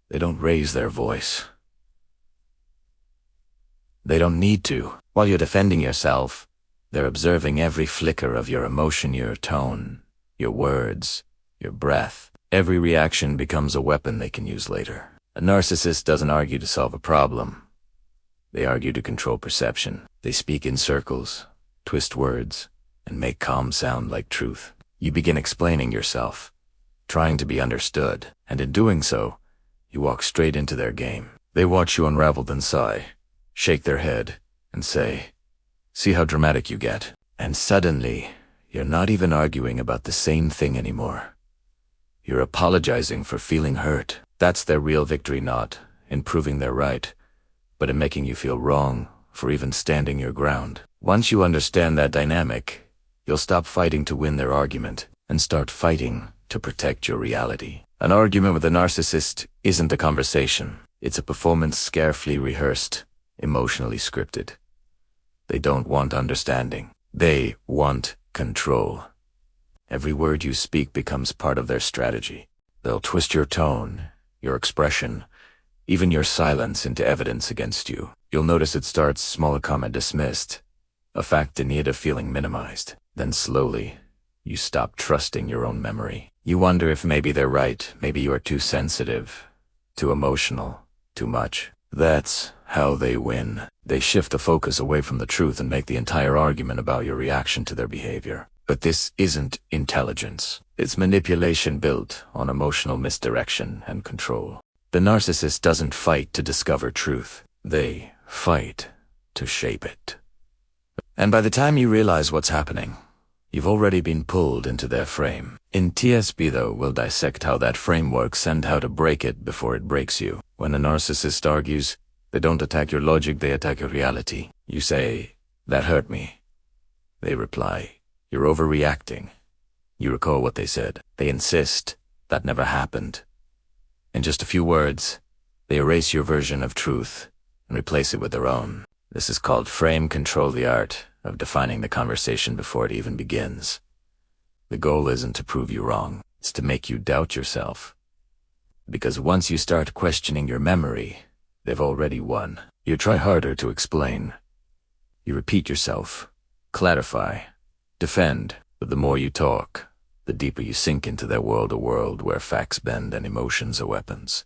They don't raise their voice. They don't need to. While you're defending yourself, they're observing every flicker of your emotion, your tone, your words, your breath. Every reaction becomes a weapon they can use later. A narcissist doesn't argue to solve a problem. They argue to control perception. They speak in circles, twist words, and make calm sound like truth. You begin explaining yourself, trying to be understood, and in doing so, you walk straight into their game. They watch you unravel, then sigh, shake their head, and say, "See how dramatic you get." And suddenly, you're not even arguing about the same thing anymore. You're apologizing for feeling hurt. That's their real victory, not in proving they're right, but in making you feel wrong for even standing your ground. Once you understand that dynamic, you'll stop fighting to win their argument and start fighting to protect your reality. An argument with a narcissist isn't a conversation. It's a performance carefully rehearsed, emotionally scripted. They don't want understanding. They want control. Every word you speak becomes part of their strategy. They'll twist your tone, your expression, even your silence into evidence against you. You'll notice it starts small, a comment dismissed, a fact in need of feeling minimized. Then slowly, you stop trusting your own memory. You wonder if maybe they're right, maybe you are too sensitive, too emotional, too much. That's how they win. They shift the focus away from the truth and make the entire argument about your reaction to their behavior. But this isn't intelligence. It's manipulation built on emotional misdirection and control. The narcissist doesn't fight to discover truth. They fight to shape it. And by the time you realize what's happening, you've already been pulled into their frame. In TSP, though, we'll dissect how that frame works and how to break it before it breaks you. When a narcissist argues, they don't attack your logic, they attack your reality. You say, "That hurt me." They reply, "You're overreacting." You recall what they said. They insist, "That never happened." In just a few words, they erase your version of truth and replace it with their own. This is called frame control, the art of defining the conversation before it even begins. The goal isn't to prove you wrong, it's to make you doubt yourself. Because once you start questioning your memory, they've already won. You try harder to explain. You repeat yourself, clarify, defend. But the more you talk, the deeper you sink into their world, a world where facts bend and emotions are weapons.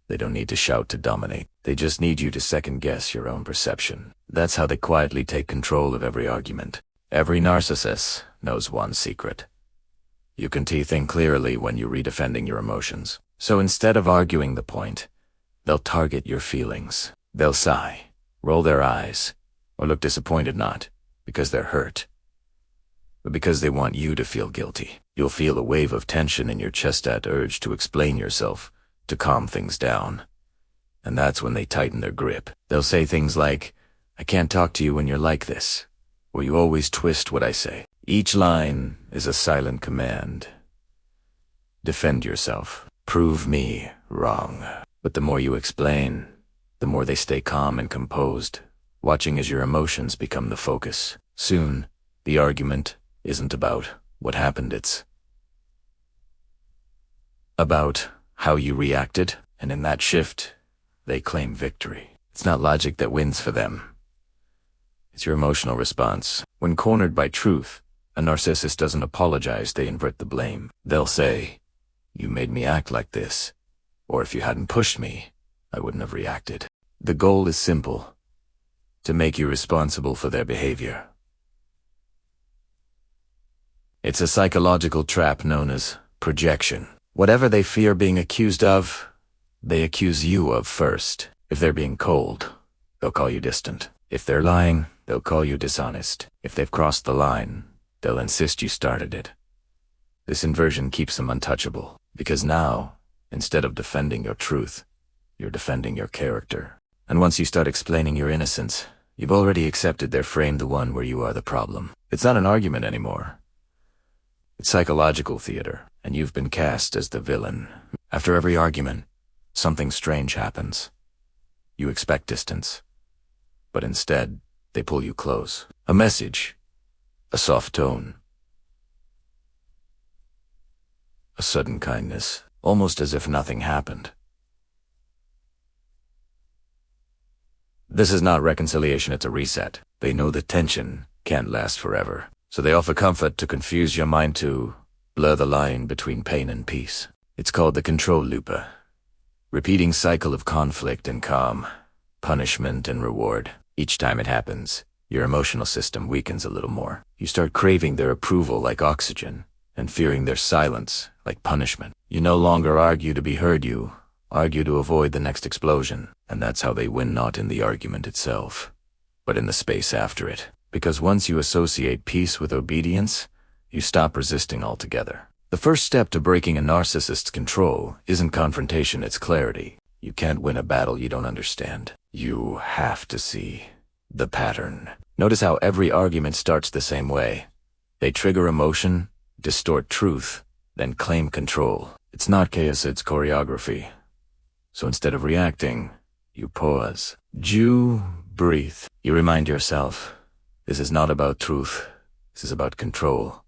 They don't need to shout to dominate. They just need you to second-guess your own perception. That's how they quietly take control of every argument. Every narcissist knows one secret. You can think clearly when you're redefending your emotions. So instead of arguing the point, they'll target your feelings. They'll sigh, roll their eyes, or look disappointed, not because they're hurt, but because they want you to feel guilty. You'll feel a wave of tension in your chest, that urge to explain yourself, to calm things down. And that's when they tighten their grip. They'll say things like, "I can't talk to you when you're like this," or "You always twist what I say." Each line is a silent command. Defend yourself. Prove me wrong. But the more you explain, the more they stay calm and composed, watching as your emotions become the focus. Soon, the argument isn't about what happened, it's about how you reacted, and in that shift, they claim victory. It's not logic that wins for them. It's your emotional response. When cornered by truth, a narcissist doesn't apologize, they invert the blame. They'll say, "You made me act like this," or "If you hadn't pushed me, I wouldn't have reacted." The goal is simple: to make you responsible for their behavior. It's a psychological trap known as projection. Whatever they fear being accused of, they accuse you of first. If they're being cold, they'll call you distant. If they're lying, they'll call you dishonest. If they've crossed the line, they'll insist you started it. This inversion keeps them untouchable, because now, instead of defending your truth, you're defending your character. And once you start explaining your innocence, you've already accepted their frame, the one where you are the problem. It's not an argument anymore. It's psychological theater, and you've been cast as the villain. After every argument, something strange happens. You expect distance, but instead, they pull you close. A message, a soft tone, a sudden kindness, almost as if nothing happened. This is not reconciliation, it's a reset. They know the tension can't last forever. So they offer comfort to confuse your mind, to blur the line between pain and peace. It's called the control loop. Repeating cycle of conflict and calm, punishment and reward. Each time it happens, your emotional system weakens a little more. You start craving their approval like oxygen, and fearing their silence like punishment. You no longer argue to be heard, you argue to avoid the next explosion. And that's how they win, not in the argument itself, but in the space after it. Because once you associate peace with obedience, you stop resisting altogether. The first step to breaking a narcissist's control isn't confrontation, it's clarity. You can't win a battle you don't understand. You have to see the pattern. Notice how every argument starts the same way. They trigger emotion, distort truth, then claim control. It's not chaos, it's choreography. So instead of reacting, you pause. You breathe. You remind yourself, this is not about truth, this is about control.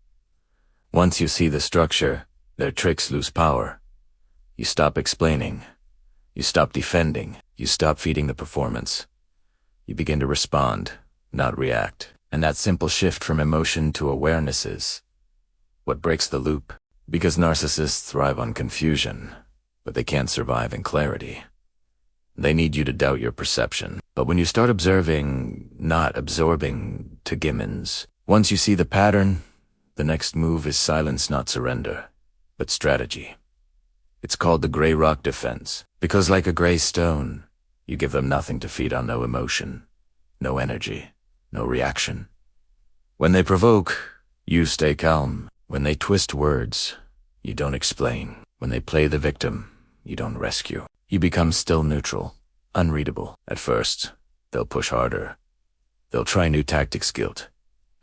Once you see the structure, their tricks lose power. You stop explaining. You stop defending. You stop feeding the performance. You begin to respond, not react. And that simple shift from emotion to awareness is what breaks the loop. Because narcissists thrive on confusion, but they can't survive in clarity. They need you to doubt your perception. But when you start observing, not absorbing, to Gimmons, once you see the pattern, the next move is silence, not surrender, but strategy. It's called the gray rock defense, because like a gray stone, you give them nothing to feed on, no emotion, no energy, no reaction. When they provoke, you stay calm. When they twist words, you don't explain. When they play the victim, you don't rescue. You become still neutral, unreadable. At first, they'll push harder. They'll try new tactics, guilt,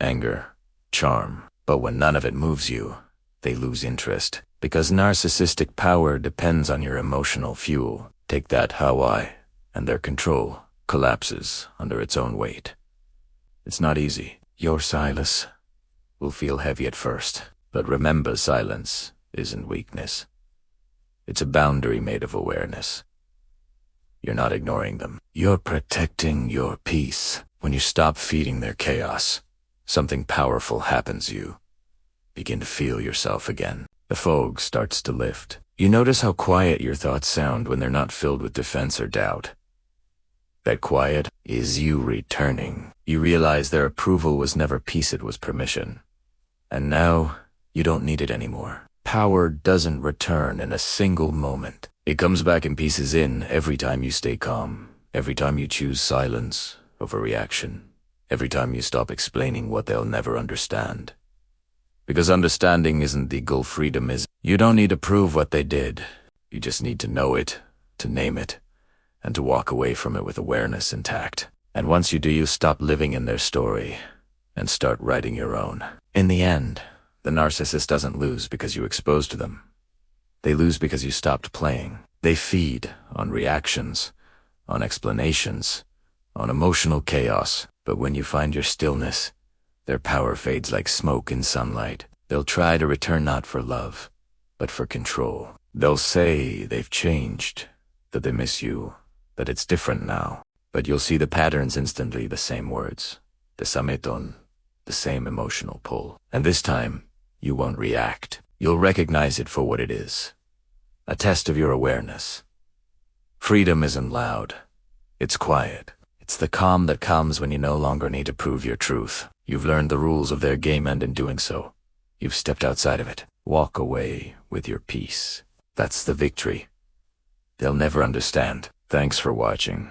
anger, charm. But when none of it moves you, they lose interest. Because narcissistic power depends on your emotional fuel. Take that Hawaii, and their control collapses under its own weight. It's not easy. Your silence will feel heavy at first. But remember, silence isn't weakness. It's a boundary made of awareness. You're not ignoring them. You're protecting your peace. When you stop feeding their chaos, something powerful happens. You begin to feel yourself again. The fog starts to lift. You notice how quiet your thoughts sound when they're not filled with defense or doubt. That quiet is you returning. You realize their approval was never peace, it was permission. And now, you don't need it anymore. Power doesn't return in a single moment. It comes back in pieces every time you stay calm, every time you choose silence over reaction, every time you stop explaining what they'll never understand. Because understanding isn't the goal, freedom is. You don't need to prove what they did. You just need to know it, to name it, and to walk away from it with awareness intact. And once you do, you stop living in their story and start writing your own. In the end, the narcissist doesn't lose because you exposed them. They lose because you stopped playing. They feed on reactions, on explanations, on emotional chaos. But when you find your stillness, their power fades like smoke in sunlight. They'll try to return not for love, but for control. They'll say they've changed, that they miss you, that it's different now. But you'll see the patterns instantly, the same words, the sameton, the same emotional pull. And this time, you won't react. You'll recognize it for what it is. A test of your awareness. Freedom isn't loud. It's quiet. It's the calm that comes when you no longer need to prove your truth. You've learned the rules of their game, and in doing so, you've stepped outside of it. Walk away with your peace. That's the victory. They'll never understand. Thanks for watching.